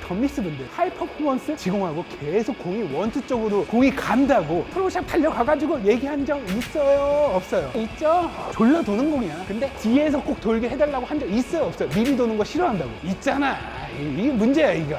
덤미스 분들 하이 퍼포먼스 지공하고 계속 공이 원투 쪽으로 공이 간다고 프로샵 달려가가지고 얘기한 적 있어요? 없어요? 있죠? 졸라 도는 공이야. 근데 뒤에서 꼭 돌게 해달라고 한 적 있어요? 없어요? 미리 도는 거 싫어한다고. 있잖아. 이게 문제야 이거.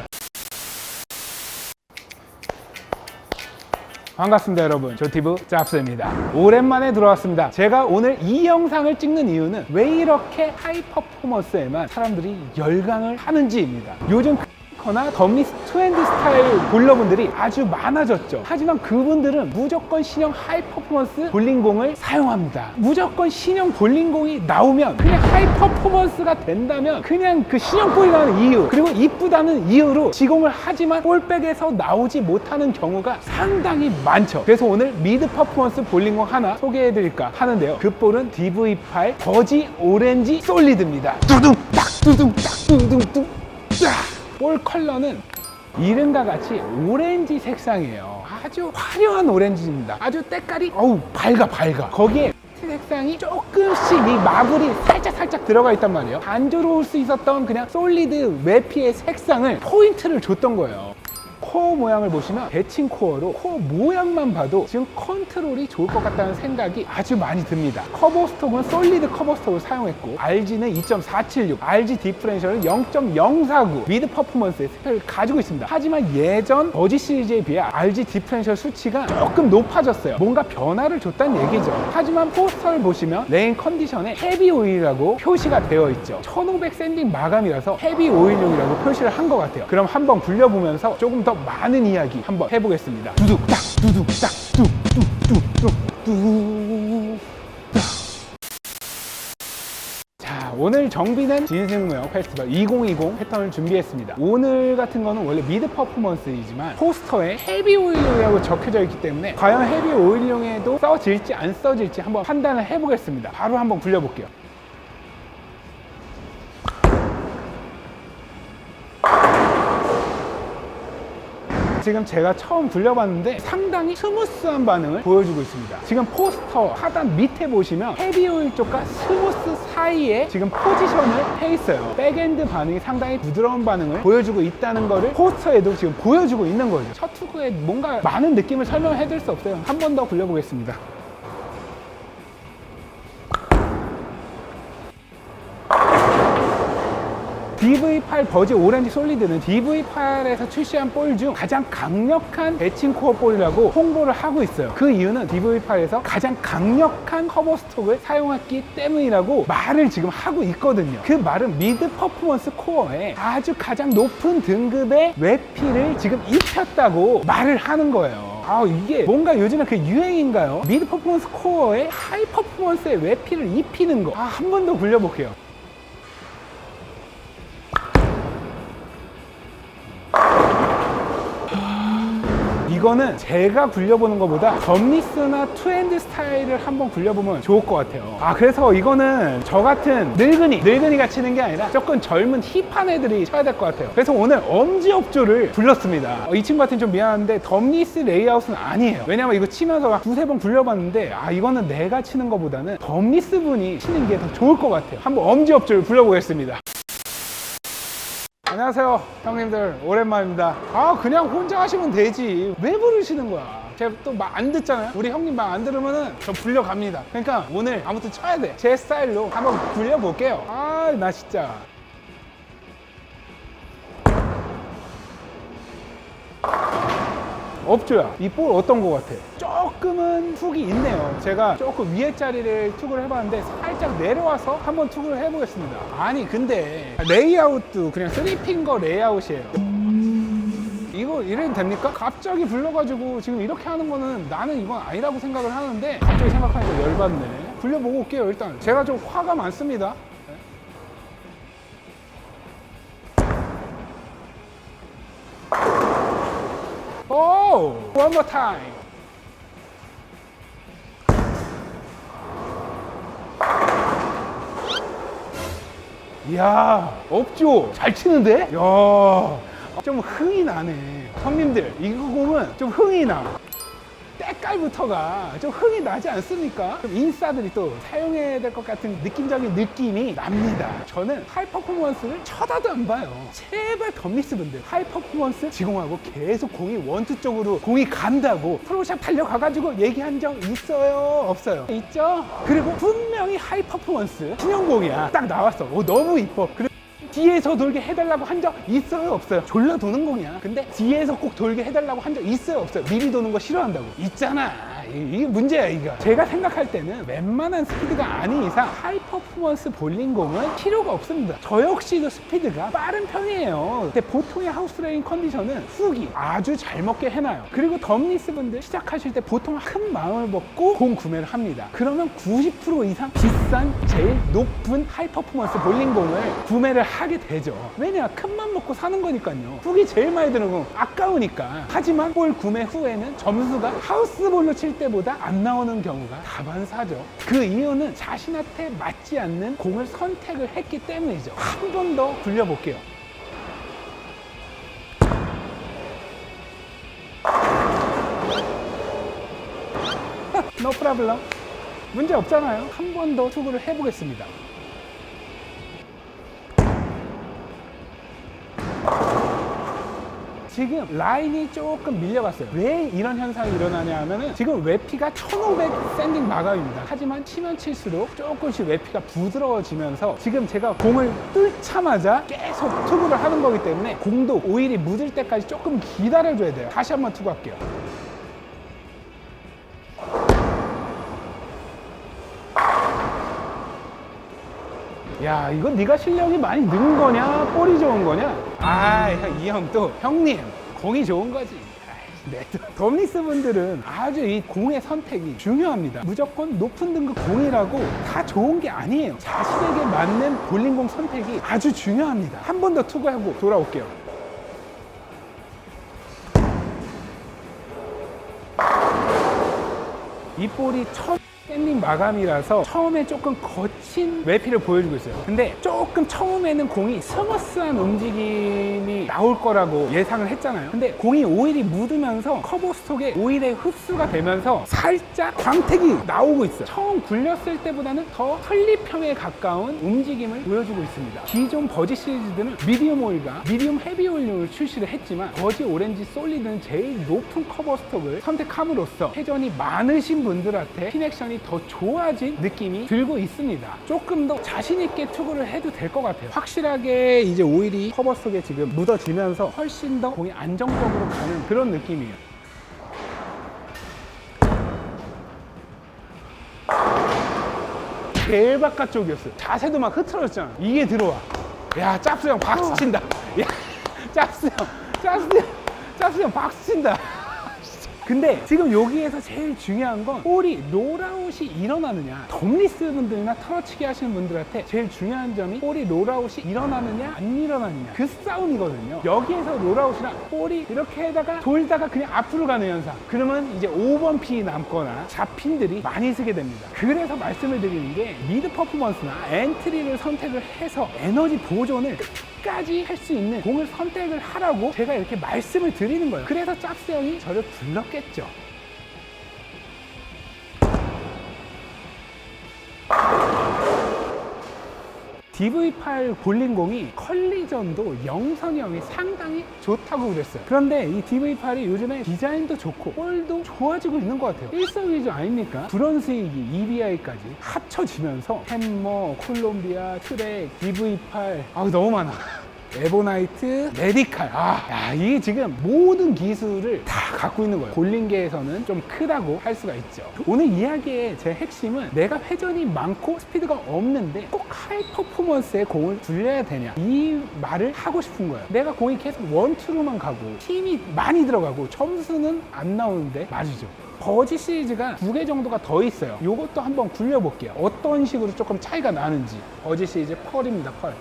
반갑습니다 여러분, 조티브 짭스입니다. 오랜만에 들어왔습니다. 제가 오늘 이 영상을 찍는 이유는 왜 이렇게 하이 퍼포먼스에만 사람들이 열광을 하는지입니다. 요즘 거나 덤미스 투핸드 스타일 볼러분들이 아주 많아졌죠. 하지만 그분들은 무조건 신형 하이 퍼포먼스 볼링공을 사용합니다. 무조건 신형 볼링공이 나오면 그냥 하이 퍼포먼스가 된다면 그냥 그 신형 볼이 나오는 이유 그리고 이쁘다는 이유로 지공을 하지만 볼백에서 나오지 못하는 경우가 상당히 많죠. 그래서 오늘 미드 퍼포먼스 볼링공 하나 소개해드릴까 하는데요. 그 볼은 DV8 버지 오렌지 솔리드입니다. 뚜둥딱 뚜둥딱 뚜둥뚝 딱. 볼 컬러는 이름과 같이 오렌지 색상이에요. 아주 화려한 오렌지입니다. 아주 때깔이 밝아. 거기에 색상이 조금씩 이 마블이 살짝 들어가 있단 말이에요. 단조로울 수 있었던 그냥 솔리드 외피의 색상을 포인트를 줬던 거예요. 코어 모양을 보시면 대칭 코어로 코어 모양만 봐도 지금 컨트롤이 좋을 것 같다는 생각이 아주 많이 듭니다. 커버 스톡은 솔리드 커버 스톡을 사용했고 RG는 2.476, RG 디퍼렌셜은 0.049 미드 퍼포먼스의 스펙을 가지고 있습니다. 하지만 예전 버지 시리즈에 비해 RG 디퍼렌셜 수치가 조금 높아졌어요. 뭔가 변화를 줬다는 얘기죠. 하지만 포스터를 보시면 레인 컨디션에 헤비 오일이라고 표시가 되어 있죠. 1500 샌딩 마감이라서 헤비 오일용이라고 표시를 한 것 같아요. 그럼 한번 굴려보면서 조금 더 많은 이야기 한번 해보겠습니다. 두둑딱 두둑딱 뚜뚜뚜뚜뚜. 자, 오늘 정비는 진생무역 페스티벌 2020 패턴을 준비했습니다. 오늘 같은 거는 원래 미드 퍼포먼스이지만 포스터에 헤비 오일용이라고 적혀져 있기 때문에 과연 헤비 오일용에도 써질지 안 써질지 한번 판단을 해보겠습니다. 바로 한번 굴려볼게요. 지금 제가 처음 굴려봤는데 상당히 스무스한 반응을 보여주고 있습니다. 지금 포스터 하단 밑에 보시면 헤비 오일 쪽과 스무스 사이에 지금 포지션을 해 있어요. 백엔드 반응이 상당히 부드러운 반응을 보여주고 있다는 거를 포스터에도 지금 보여주고 있는 거죠. 첫 투구에 뭔가 많은 느낌을 설명해 드릴 수 없어요. 한 번 더 굴려보겠습니다. DV8 버지 오렌지 솔리드는 DV8에서 출시한 볼 중 가장 강력한 대칭 코어 볼이라고 홍보를 하고 있어요. 그 이유는 DV8에서 가장 강력한 커버 스톡을 사용했기 때문이라고 말을 지금 하고 있거든요. 그 말은 미드 퍼포먼스 코어에 아주 가장 높은 등급의 외피를 지금 입혔다고 말을 하는 거예요. 이게 뭔가 요즘에 그 유행인가요? 미드 퍼포먼스 코어에 하이 퍼포먼스의 외피를 입히는 거. 한 번 더 굴려볼게요. 이거는 제가 굴려보는 것보다 덤미스나 투핸드 스타일을 한번 굴려보면 좋을 것 같아요. 그래서 이거는 저 같은 늙은이가 치는 게 아니라 조금 젊은 힙한 애들이 쳐야 될 것 같아요. 그래서 오늘 엄지업조를 불렀습니다. 이 친구 같은 좀 미안한데 덤미스 레이아웃은 아니에요. 왜냐면 이거 치면서 막 두세 번 굴려봤는데 이거는 내가 치는 것보다는 덤미스 분이 치는 게 더 좋을 것 같아요. 한번 엄지업조를 불러보겠습니다. 안녕하세요 형님들, 오랜만입니다. 그냥 혼자 하시면 되지 왜 부르시는 거야. 제가 또 말 안 듣잖아요. 우리 형님 말 안 들으면은 저 불려갑니다. 그러니까 오늘 아무튼 쳐야 돼. 제 스타일로 한번 굴려볼게요. 나 진짜 업조야. 이 볼 어떤 거 같아? 조금은 훅이 있네요. 제가 조금 위에 자리를 투구를 해봤는데 살짝 내려와서 한번 투구를 해보겠습니다. 근데 레이아웃도 그냥 3핑거 레이아웃이에요. 이거 이래도 됩니까? 갑자기 불러가지고 지금 이렇게 하는 거는 나는 이건 아니라고 생각을 하는데 갑자기 생각하니까 열받네. 굴려보고 올게요. 일단 제가 좀 화가 많습니다. One more time. 이야, 업조 잘 치는데? 좀 흥이 나네. 형님들, 이거 보면 좀 흥이 나. 때깔부터가 좀 흥이 나지 않습니까? 그럼 인싸들이 또 사용해야 될 것 같은 느낌적인 느낌이 납니다. 저는 하이 퍼포먼스를 쳐다도 안 봐요. 제발 덤리스 분들 하이 퍼포먼스 지공하고 계속 공이 원투 쪽으로 공이 간다고 프로샵 달려가가지고 얘기한 적 있어요? 없어요? 있죠? 그리고 분명히 하이 퍼포먼스 신형공이야 딱 나왔어. 오, 너무 이뻐. 뒤에서 돌게 해달라고 한 적 있어요? 없어요? 졸라 도는 공이야. 근데 뒤에서 꼭 돌게 해달라고 한 적 있어요? 없어요? 미리 도는 거 싫어한다고. 있잖아. 이게 문제야, 이거. 제가 생각할 때는 웬만한 스피드가 아닌 이상 하이 퍼포먼스 볼링공은 필요가 없습니다. 저 역시도 스피드가 빠른 편이에요. 근데 보통의 하우스레인 컨디션은 훅이 아주 잘 먹게 해놔요. 그리고 덤리스 분들 시작하실 때 보통 큰 마음을 먹고 공 구매를 합니다. 그러면 90% 이상 비싼 제일 높은 하이 퍼포먼스 볼링공을 구매를 하게 되죠. 왜냐? 큰맘 먹고 사는 거니까요. 훅이 제일 많이 드는 건 아까우니까. 하지만 볼 구매 후에는 점수가 하우스볼로 칠 때보다 안 나오는 경우가 다반사죠. 그 이유는 자신한테 맞지 않는 공을 선택을 했기 때문이죠. 한 번 더 굴려볼게요. No problem. 문제 없잖아요. 한 번 더 투구를 해보겠습니다. 지금 라인이 조금 밀려갔어요. 왜 이런 현상이 일어나냐 하면은 지금 외피가 1500 샌딩 마감입니다. 하지만 치면 칠수록 조금씩 외피가 부드러워지면서 지금 제가 공을 뚫자마자 계속 투구를 하는 거기 때문에 공도 오일이 묻을 때까지 조금 기다려줘야 돼요. 다시 한번 투구할게요. 야, 이건 네가 실력이 많이 는 거냐 볼이 좋은 거냐? 아, 이 형 또 형님 공이 좋은 거지. 네. 덤리스 분들은 아주 이 공의 선택이 중요합니다. 무조건 높은 등급 공이라고 다 좋은 게 아니에요. 자신에게 맞는 볼링공 선택이 아주 중요합니다. 한 번 더 투구하고 돌아올게요. 이 볼이 첫 샌딩 마감이라서 처음에 조금 거친 외피를 보여주고 있어요. 근데 조금 처음에는 공이 스머스한 움직임이 나올 거라고 예상을 했잖아요. 근데 공이 오일이 묻으면서 커버 스톡에 오일에 흡수가 되면서 살짝 광택이 나오고 있어요. 처음 굴렸을 때보다는 더 플립형에 가까운 움직임을 보여주고 있습니다. 기존 버지 시리즈들은 미디움 오일과 미디움 헤비 오일을 출시를 했지만 버지 오렌지 솔리드는 제일 높은 커버 스톡을 선택함으로써 회전이 많으신 분들한테 피넥션이 더 좋아진 느낌이 들고 있습니다. 조금 더 자신 있게 투구를 해도 될 것 같아요. 확실하게 이제 오일이 커버 속에 지금 묻어지면서 훨씬 더 공이 안정적으로 가는 그런 느낌이에요. 제일 바깥쪽이었어요. 자세도 막 흐트러졌잖아. 이게 들어와. 야, 짭수 형 박수 친다. 야, 짭수 형 박수 친다. 근데 지금 여기에서 제일 중요한 건 볼이 롤아웃이 일어나느냐, 덤리스 분들이나 털어치기 하시는 분들한테 제일 중요한 점이 볼이 롤아웃이 일어나느냐 안 일어나느냐 그 싸움이거든요. 여기에서 롤아웃이랑 볼이 이렇게 하다가 돌다가 그냥 앞으로 가는 현상, 그러면 이제 5번 핀이 남거나 잡핀들이 많이 쓰게 됩니다. 그래서 말씀을 드리는 게 미드 퍼포먼스나 엔트리를 선택을 해서 에너지 보존을 끝까지 할 수 있는 공을 선택을 하라고 제가 이렇게 말씀을 드리는 거예요. 그래서 짭스 형이 저를 불렀겠죠. DV8 볼링공이 컬리전도 영선형이 상당히 좋다고 그랬어요. 그런데 이 DV8이 요즘에 디자인도 좋고 볼도 좋아지고 있는 것 같아요. 일석이조 아닙니까? 브론스이기, EBI까지 합쳐지면서 햄머, 콜롬비아, 트랙, DV8 너무 많아. 에보나이트, 메디칼. 야, 이게 지금 모든 기술을 다 갖고 있는 거예요. 볼링계에서는 좀 크다고 할 수가 있죠. 오늘 이야기의 제 핵심은 내가 회전이 많고 스피드가 없는데 꼭 하이 퍼포먼스의 공을 굴려야 되냐, 이 말을 하고 싶은 거예요. 내가 공이 계속 원투로만 가고 힘이 많이 들어가고 점수는 안 나오는데 말이죠. 버지 시리즈가 2개 정도가 더 있어요. 이것도 한번 굴려볼게요. 어떤 식으로 조금 차이가 나는지. 버지 시리즈 펄입니다. 펄.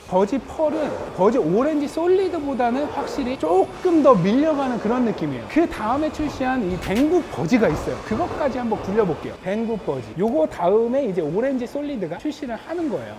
버지 펄은 버지 오렌지 솔리드보다는 확실히 조금 더 밀려가는 그런 느낌이에요. 그 다음에 출시한 이 뱅국 버지가 있어요. 그것까지 한번 굴려볼게요. 뱅국 버지. 요거 다음에 이제 오렌지 솔리드가 출시를 하는 거예요.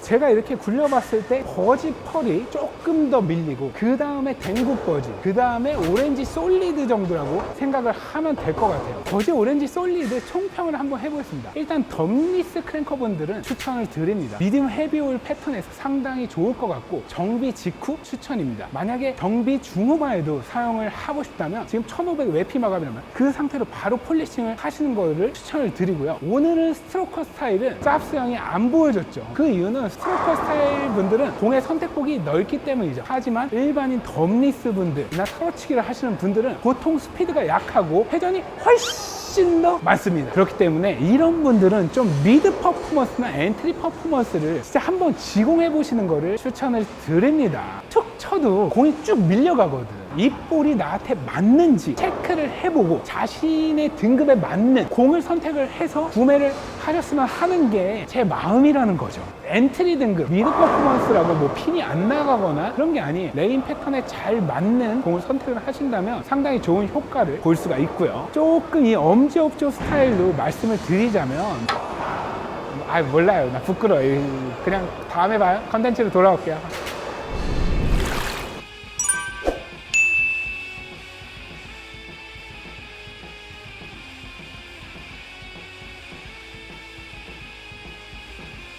제가 이렇게 굴려봤을 때 버지 펄이 조금 더 밀리고 그 다음에 댕구 버지, 그 다음에 오렌지 솔리드 정도라고 생각을 하면 될 것 같아요. 버지 오렌지 솔리드 총평을 한번 해보겠습니다. 일단 덤리스 크랭커분들은 추천을 드립니다. 미디움 헤비올 패턴에서 상당히 좋을 것 같고 정비 직후 추천입니다. 만약에 정비 중후반에도 사용을 하고 싶다면 지금 1500 외피 마감이라면 그 상태로 바로 폴리싱을 하시는 거를 추천을 드리고요. 오늘은 스트로커 스타일은 짭스 형이 안 보여줬죠. 그 이유는 스트로커 스타일 분들은 공의 선택폭이 넓기 때문이죠. 하지만 일반인 덤리스 분들이나 털어치기를 하시는 분들은 보통 스피드가 약하고 회전이 훨씬 더 많습니다. 그렇기 때문에 이런 분들은 좀 미드 퍼포먼스나 엔트리 퍼포먼스를 진짜 한번 지공해 보시는 거를 추천을 드립니다. 툭 쳐도 공이 쭉 밀려가거든. 이 볼이 나한테 맞는지 체크를 해보고 자신의 등급에 맞는 공을 선택을 해서 구매를 하셨으면 하는 게 제 마음이라는 거죠. 엔트리 등급, 미드 퍼포먼스라고 뭐 핀이 안 나가거나 그런 게 아니에요. 레인 패턴에 잘 맞는 공을 선택을 하신다면 상당히 좋은 효과를 볼 수가 있고요. 조금 이 엄지업조 스타일로 말씀을 드리자면 몰라요. 나 부끄러워요. 그냥 다음에 봐요. 컨텐츠로 돌아올게요.